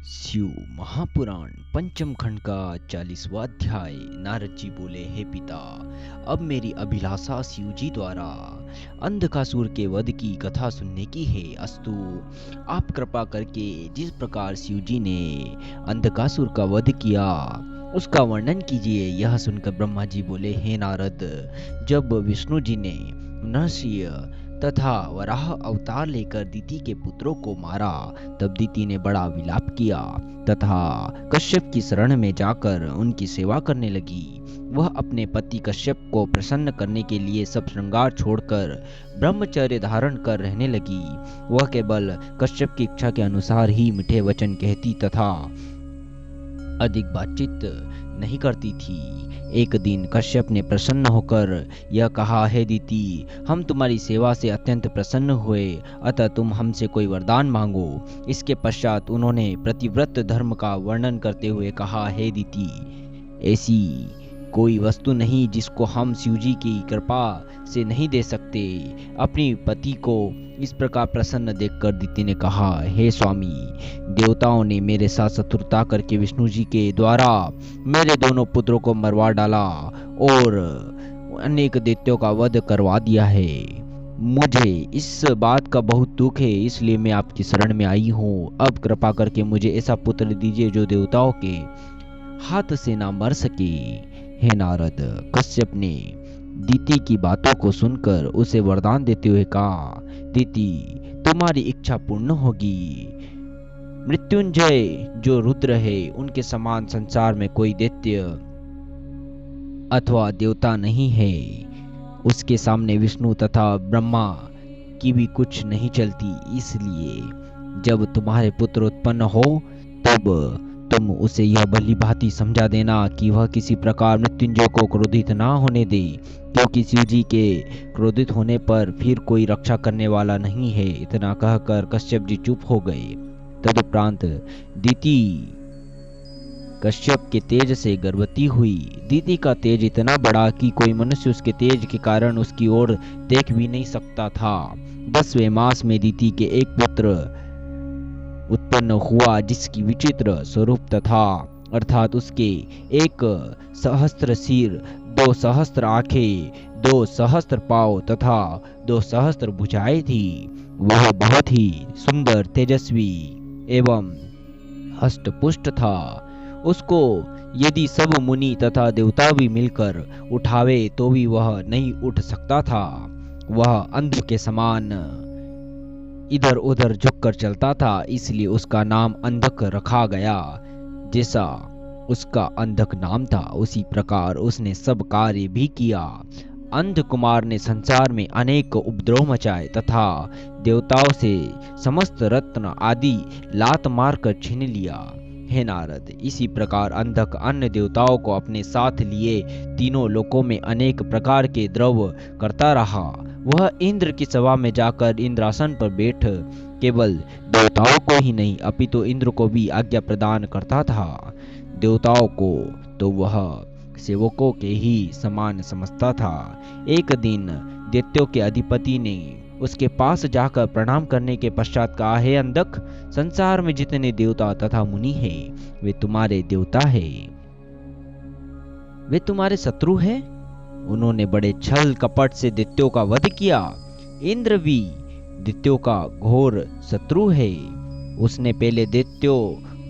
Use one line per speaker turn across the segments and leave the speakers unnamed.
शिव महापुराण पंचम खंड का 40वां अध्याय। नारद जी बोले, हे पिता, अब मेरी अभिलाषा शिव जी द्वारा अंधकासुर के वध की कथा सुनने की है। अस्तु, आप कृपा करके जिस प्रकार शिव जी ने अंधकासुर का वध किया उसका वर्णन कीजिए। यह सुनकर ब्रह्मा जी बोले, हे नारद, जब विष्णु जी ने नरसिंह तथा वराह अवतार लेकर दिति के पुत्रों को मारा, तब दिति ने बड़ा विलाप किया तथा कश्यप की शरण में जाकर उनकी सेवा करने लगी। वह अपने पति कश्यप को प्रसन्न करने के लिए सब श्रृंगार छोड़कर ब्रह्मचर्य धारण कर रहने लगी। वह केवल कश्यप की इच्छा के अनुसार ही मीठे वचन कहती तथा अधिक बातचीत नहीं करती थी। एक दिन कश्यप ने प्रसन्न होकर यह कहा, हे दिति, हम तुम्हारी सेवा से अत्यंत प्रसन्न हुए, अतः तुम हमसे कोई वरदान मांगो। इसके पश्चात उन्होंने प्रतिव्रत धर्म का वर्णन करते हुए कहा, हे दिति, ऐसी कोई वस्तु नहीं जिसको हम शिवजी की कृपा से नहीं दे सकते। अपनी पति को इस प्रकार प्रसन्न देखकर दिति ने कहा, हे स्वामी, देवताओं ने मेरे साथ शत्रुता करके विष्णु जी के द्वारा मेरे दोनों पुत्रों को मरवा डाला और अनेक दैत्यों का वध करवा दिया है। मुझे इस बात का बहुत दुख है, इसलिए मैं आपकी शरण में आई हूँ। अब कृपा करके मुझे ऐसा पुत्र दीजिए जो देवताओं के हाथ से ना मर सके। हे नारद, कश्यप ने दिति की बातों को सुनकर उसे वरदान देते हुए कहा, दिति, तुम्हारी इच्छा पूर्ण होगी। मृत्युंजय जो रुद्र है, उनके समान संसार में कोई दैत्य अथवा देवता नहीं है। उसके सामने विष्णु तथा ब्रह्मा की भी कुछ नहीं चलती। इसलिए जब तुम्हारे पुत्र उत्पन्न हो तब तुम उसे यह भली भांति समझा देना कि वह किसी प्रकार मृत्युंजय को क्रोधित ना होने दे, क्योंकि शिव जी के क्रोधित होने पर फिर कोई रक्षा करने वाला नहीं है। इतना कहकर कश्यप जी चुप हो गए। तदुपरांत दिति कश्यप के तेज से गर्भवती हुई। दिति का तेज इतना बड़ा कि कोई मनुष्य उसके तेज के कारण उसकी ओर देख भी नहीं सकता था। 10वें मास में दिति के एक पुत्र उत्पन्न हुआ, जिसकी विचित्र स्वरूप तथा अर्थात उसके 1 सहस्त्र सिर, 2 सहस्त्र आंखें, 2 सहस्त्र पांव तथा 2 सहस्त्र भुजाएं थी। वह बहुत ही सुंदर, तेजस्वी एवं हष्टपुष्ट था। उसको यदि सब मुनि तथा देवता भी मिलकर उठावे तो भी वह नहीं उठ सकता था। वह अंध के समान इधर उधर झुककर चलता था, इसलिए उसका नाम अंधक रखा गया। जैसा उसका अंधक नाम था, उसी प्रकार उसने सब कार्य भी किया। अंध कुमार ने संसार में अनेक उपद्रव मचाए तथा देवताओं से समस्त रत्न आदि लात मार कर छीन लिया। हे नारद, इसी प्रकार अंधक अन्य देवताओं को अपने साथ लिए तीनों लोकों में अनेक प्रकार के द्रव करता रहा। वह इंद्र की सभा में जाकर इंद्रासन पर बैठ केवल देवताओं को ही नहीं अपितु इंद्र को भी आज्ञा प्रदान करता था। देवताओं को तो वह सेवकों के ही समान समझता था। एक दिन दैत्यों के अधिपति ने उसके पास जाकर प्रणाम करने के पश्चात कहा, हे अंधक, संसार में जितने देवता तथा मुनि हैं, वे तुम्हारे देवता हैं, वे तुम्हारे शत्रु हैं। उन्होंने बड़े छल कपट से दैत्यों का वध किया। इंद्र भी दैत्यों का घोर शत्रु है। उसने पहले दैत्यों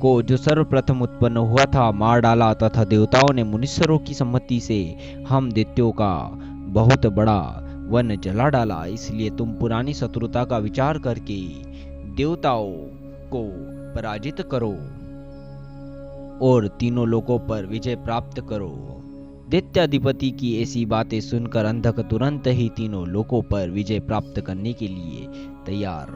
को जो सर्वप्रथम उत्पन्न हुआ था मार डाला तथा देवताओं ने मुनीश्वरों की सम्मति से हम दैत्यों का बहुत बड़ा वन जला डाला। इसलिए तुम पुरानी शत्रुता का विचार करके देवताओं को पराजित करो और तीनों लोकों पर विजय प्राप्त करो। दैत्याधिपति की ऐसी बातें सुनकर अंधक तुरंत ही तीनों लोकों पर विजय प्राप्त करने के लिए तैयार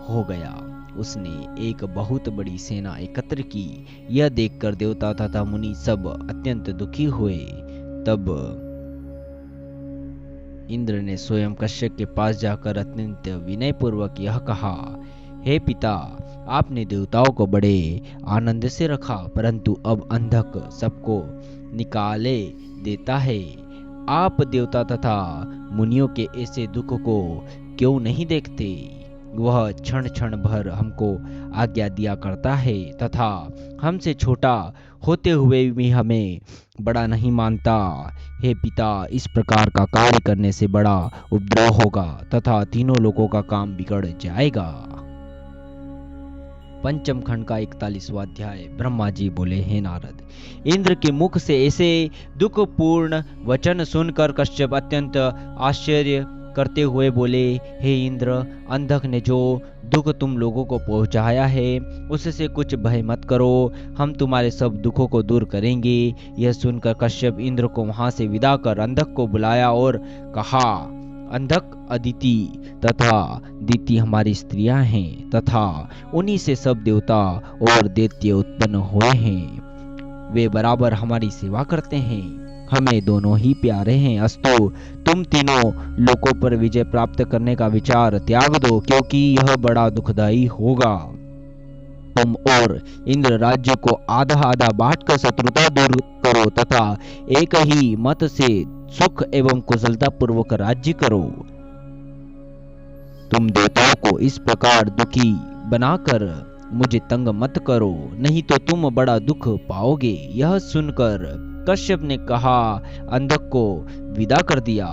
हो गया। उसने एक बहुत बड़ी सेना एकत्र की। यह देखकर देवता तथा मुनि सब अत्यंत दुखी हुए। तब इंद्र ने स्वयं कश्यप के पास जाकर अत्यंत विनय पूर्वक यह कहा, हे पिता, आपने देवताओं को बड़े आनंद से रखा, परंतु अब अंधक सबको निकाले देता है। आप देवता तथा मुनियों के ऐसे दुख को क्यों नहीं देखते? वह क्षण क्षण भर हमको आज्ञा दिया करता है तथा हमसे छोटा होते हुए भी हमें बड़ा नहीं मानता। हे पिता, इस प्रकार का कार्य करने से बड़ा उपद्रव होगा तथा तीनों लोगों का काम बिगड़ जाएगा। पंचम खंड का 41वां अध्याय। ब्रह्मा जी बोले, हे नारद, इंद्र के मुख से ऐसे दुखपूर्ण वचन सुनकर कश्यप अत्यंत आश्चर्य करते हुए बोले, हे इंद्र, अंधक ने जो दुख तुम लोगों को पहुंचाया है उससे कुछ भय मत करो, हम तुम्हारे सब दुखों को दूर करेंगे। यह सुनकर कश्यप इंद्र को वहां से विदा कर अंधक को बुलाया और कहा, अंधक अदिति तथा दिति हमारी स्त्रियां हैं तथा उन्हीं से सब देवता और दैत्य उत्पन्न हुए हैं। वे बराबर हमारी सेवा करते हैं, हमें दोनों ही प्यारे हैं। अस्तु, तुम तीनों लोगों पर विजय प्राप्त करने का विचार त्याग दो, क्योंकि यह बड़ा दुखदायी होगा। तुम और इंद्र राज्य को आधा आधा बांटकर शत्रुता दूर करो तथा एक ही मत से सुख एवं कुशलता पूर्वक राज्य करो। तुम देवताओं को इस प्रकार दुखी बनाकर मुझे तंग मत करो, नहीं तो तुम बड़ा दुख पाओगे। यह सुनकर कश्यप ने कहा, अंधक को विदा कर दिया।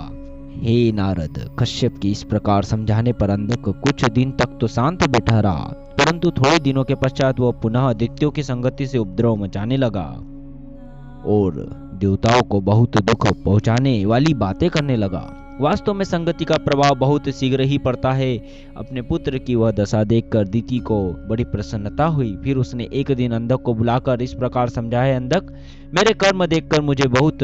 हे नारद, कश्यप की इस प्रकार समझाने पर अंधक कुछ दिन तक तो शांत बैठा रहा, परंतु थोड़े दिनों के पश्चात वह पुनः दैत्यों की संगति से उपद्रव मचाने लगा और देवताओं को बहुत दुख पहुंचाने वाली बातें करने लगा। वास्तव में संगति का प्रभाव बहुत शीघ्र ही पड़ता है। अपने पुत्र की वह दशा देखकर दिति को बड़ी प्रसन्नता हुई। फिर उसने एक दिन अंधक को बुलाकर इस प्रकार समझाया, अंधक, मेरे कर्म देखकर मुझे बहुत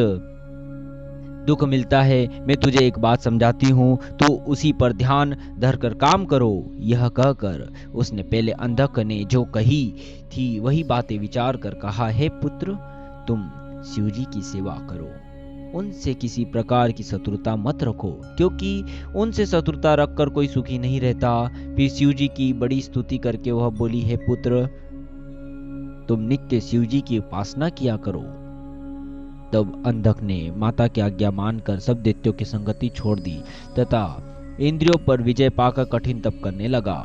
दुख मिलता है। मैं तुझे एक बात समझाती हूँ, तू उसी पर ध्यान धरकर काम करो। यह कहकर उसने पहले अंधक ने जो कही थी वही बातें विचार कर कहा, हे पुत्र, तुम शिवजी की सेवा करो, उनसे किसी प्रकार की शत्रुता मत रखो, क्योंकि उनसे शत्रुता रखकर कोई सुखी नहीं रहता। फिर शिवजी की बड़ी स्तुति करके वह बोली, हे पुत्र, तुम नित्य शिवजी की उपासना किया करो। तब अंधक ने माता की आज्ञा मानकर सब दैत्यों की संगति छोड़ दी तथा इंद्रियों पर विजय पाकर कठिन तप करने लगा।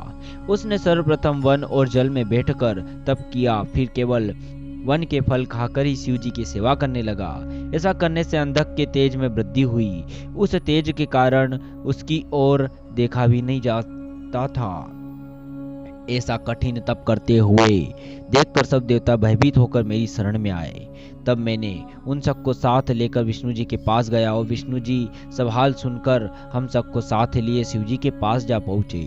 उसने सर्वप्रथम वन और जल में बैठकर तप किया, फिर केवल वन के फल खाकर ही शिव जी की सेवा करने लगा। ऐसा करने से अंधक के तेज में वृद्धि हुई। उस तेज के कारण उसकी ओर देखा भी नहीं जाता था। ऐसा कठिन तप करते हुए देखकर सब देवता भयभीत होकर मेरी शरण में आए। तब मैंने उन सबको साथ लेकर विष्णु जी के पास गया और विष्णु जी सब हाल सुनकर हम सबको साथ लिए शिव जी के पास जा पहुंचे।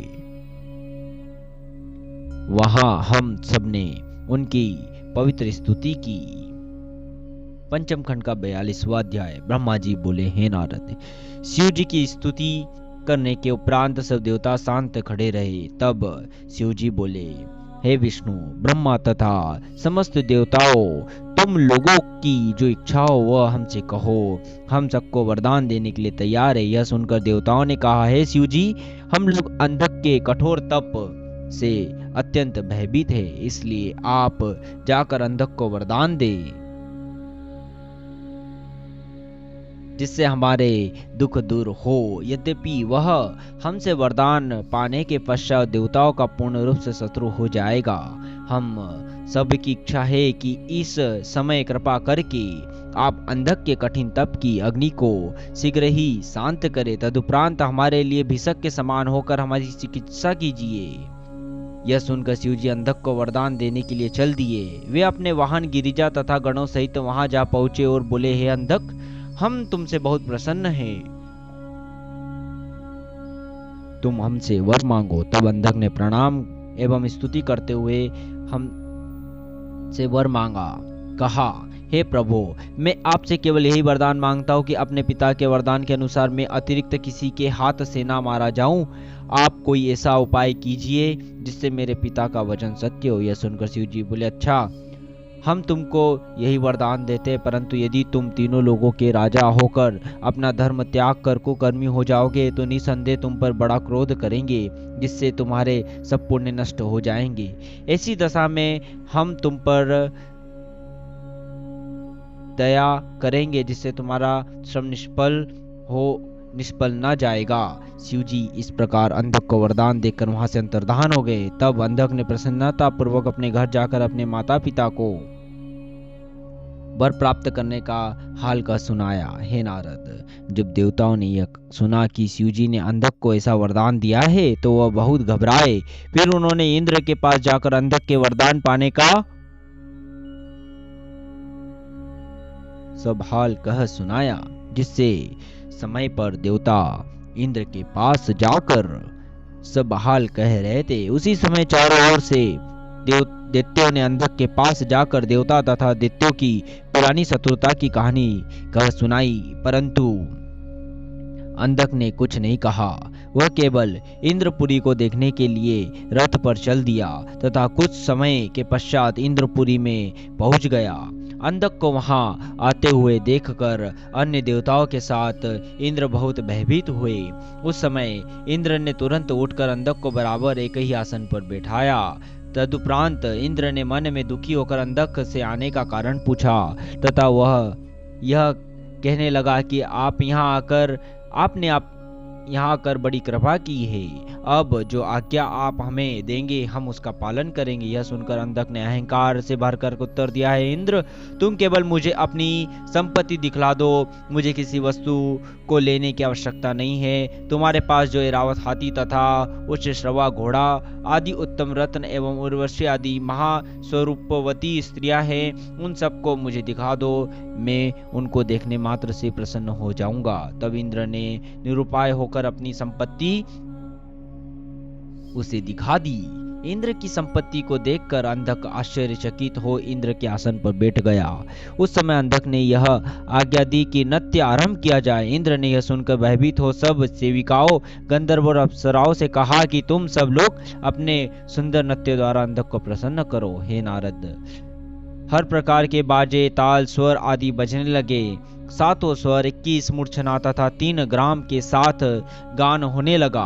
वहां हम सबने उनकी पवित्र स्तुति की। पंचम खंड का 42वां अध्याय। ब्रह्मा जी बोले, हे नारद, शिव जी की स्तुति करने के उपरांत सब देवता शांत खड़े रहे। तब शिव जी बोले, हे विष्णु, ब्रह्मा तथा समस्त देवताओं, तुम लोगों की जो इच्छा हो वह हमसे कहो, हम सबको वरदान देने के लिए तैयार है। यह सुनकर देवताओं ने कहा, हे शिव जी, हम लोग अंधक के कठोर तप से अत्यंत भयभीत है, इसलिए आप जाकर अंधक को वरदान दे, जिससे हमारे दुख दूर हो। यद्यपि वह हमसे वरदान पाने के पश्चात देवताओं का पूर्ण रूप से शत्रु हो जाएगा। हम सबकी इच्छा है कि इस समय कृपा करके आप अंधक के कठिन तप की अग्नि को शीघ्र ही शांत करें। तदुपरांत हमारे लिए भिषक के समान होकर हमारी चिकित्सा कीजिए। यह सुनकर शिव जी अंधक को वरदान देने के लिए चल दिए। वे अपने वाहन गिरिजा तथा गणों सहित वहां जा पहुंचे और बोले, हे अंधक, हम तुमसे बहुत प्रसन्न हैं, तुम हमसे वर मांगो। तब अंधक ने प्रणाम एवं स्तुति करते हुए हमसे वर मांगा। कहा, हे प्रभु, मैं आपसे केवल यही वरदान मांगता हूँ कि अपने पिता के वरदान के अनुसार मैं अतिरिक्त किसी के हाथ से ना मारा जाऊं। आप कोई ऐसा उपाय कीजिए जिससे मेरे पिता का वचन सत्य हो। यह सुनकर शिव जी बोले, अच्छा, हम तुमको यही वरदान देते, परंतु यदि तुम तीनों लोगों के राजा होकर अपना धर्म त्याग कर कुकर्मी हो जाओगे तो निसंदेह तुम पर बड़ा क्रोध करेंगे, जिससे तुम्हारे सब पुण्य नष्ट हो जाएंगे। ऐसी दशा में हम तुम पर दया करेंगे, जिससे तुम्हारा श्रम निष्फल हो निष्फल न जाएगा। शिवजी इस प्रकार अंधक को वरदान देकर वहां से अंतर्धान हो गए। तब अंधक ने प्रसन्नता पूर्वक अपने घर जाकर अपने माता पिता को वर प्राप्त करने का हाल का सुनाया। हे नारद, जब देवताओं ने यह सुना कि शिवजी ने अंधक को ऐसा वरदान दिया है तो वह बहुत घबराए। फिर उन्होंने इंद्र के पास जाकर अंधक के वरदान पाने का सब हाल कह सुनाया, जिससे समय पर देवता इंद्र के पास जाकर सब हाल कह रहे थे। उसी समय चारों ओर से दैत्यों ने अंधक के पास जाकर देवता तथा दैत्यों की पुरानी शत्रुता की कहानी कह सुनाई, परंतु अंधक ने कुछ नहीं कहा। वह केवल इंद्रपुरी को देखने के लिए रथ पर चल दिया तथा कुछ समय के पश्चात इंद्रपुरी में पहुंच गया। अंधक को वहां आते हुए देखकर अन्य देवताओं के साथ इंद्र बहुत भयभीत हुए। उस समय इंद्र ने तुरंत उठकर अंधक को बराबर एक ही आसन पर बैठाया। तदुपरांत इंद्र ने मन में दुखी होकर अंधक से आने का कारण पूछा तथा वह यह कहने लगा कि आपने यहाँ आकर बड़ी कृपा की है। अब जो आज्ञा आप हमें देंगे हम उसका पालन करेंगे। यह सुनकर अंधक ने अहंकार से भरकर उत्तर दिया, है इंद्र, तुम केवल मुझे अपनी संपत्ति दिखला दो, मुझे किसी वस्तु को लेने की आवश्यकता नहीं है। तुम्हारे पास जो ऐरावत हाथी तथा उच्च श्रवा घोड़ा आदि उत्तम रत्न एवं उर्वशी आदि महास्वरूपवती स्त्रियां हैं, उन सबको मुझे दिखा दो, मैं उनको देखने मात्र से प्रसन्न हो जाऊंगा। तब इंद्र ने निरुपाय होकर अपनी संपत्ति उसे दिखा दी। इंद्र की संपत्ति को देखकर अंधक आश्चर्यचकित हो इंद्र के आसन पर बैठ गया। उस समय अंधक ने यह आज्ञा दी कि नृत्य आरंभ किया जाए। इंद्र ने यह सुनकर भयभीत हो सब सेविकाओं, गंधर्व और अप्सराओं से कहा कि तुम सब लोग अपने सुंदर नृत्य द्वारा अंधक को प्रसन्न करो। हे नारद, हर प्रकार के बाजे, ताल, स्वर आदि बजने लगे। सातों स्वर, 21 मूर्छना तथा 3 ग्राम के साथ गान होने लगा।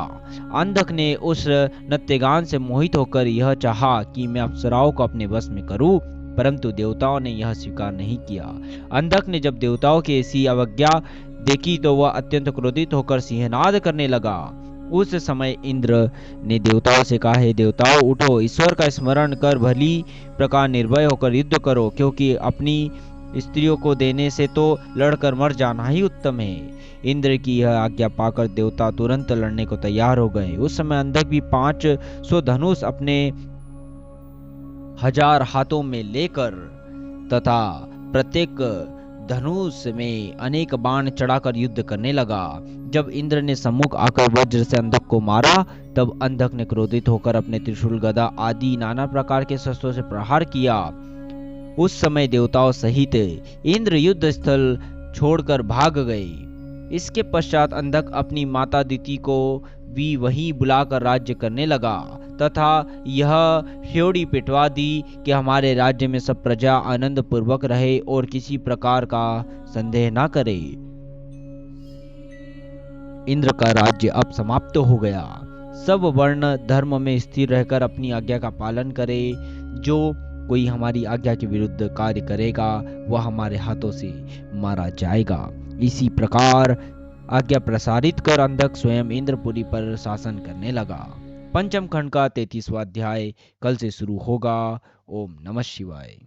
अंधक ने उस नृत्यगान से मोहित होकर यह चाहा कि मैं अप्सराओं को अपने वश में करूं, परंतु देवताओं ने यह स्वीकार नहीं किया। अंधक ने जब देवताओं की ऐसी अवज्ञा देखी तो वह अत्यंत क्रोधित होकर सिंहनाद करने लगा। उस समय इंद्र ने देवताओं से कहा, हे देवताओं, उठो, ईश्वर का स्मरण कर भली प्रकार निर्भय होकर युद्ध करो, क्योंकि अपनी स्त्रियों को देने से तो लड़कर मर जाना ही उत्तम है। इंद्र की यह आज्ञा पाकर देवता तुरंत लड़ने को तैयार हो गए। उस समय अंधक भी 500 धनुष अपने 1000 हाथों में लेकर तथा प्रत्येक धनुष में अनेक बाण चढ़ाकर युद्ध करने लगा। जब इंद्र ने सम्मुख आकर वज्र से अंधक को मारा, तब अंधक ने क्रोधित होकर अपने त्रिशूल, गदा आदि नाना प्रकार के शस्त्रों से प्रहार किया। उस समय देवताओं सहित इंद्र युद्ध स्थल छोड़कर भाग गए। इसके पश्चात अंधक अपनी माता दिति को भी वहीं बुलाकर राज्य करने लगा तथा यह ह्योड़ी पिटवा दी कि हमारे राज्य में सब प्रजा आनंद पूर्वक रहे और किसी प्रकार का संदेह न करे। इंद्र का राज्य अब समाप्त हो गया। सब वर्ण धर्म में स्थिर रहकर अपनी आज्ञा का पालन करे। जो कोई हमारी आज्ञा के विरुद्ध कार्य करेगा वह हमारे हाथों से मारा जाएगा। इसी प्रकार आज्ञा प्रसारित कर अंधक स्वयं इंद्रपुरी पर शासन करने लगा। पंचम खंड का 33वां अध्याय कल से शुरू होगा। ओम नमः शिवाय।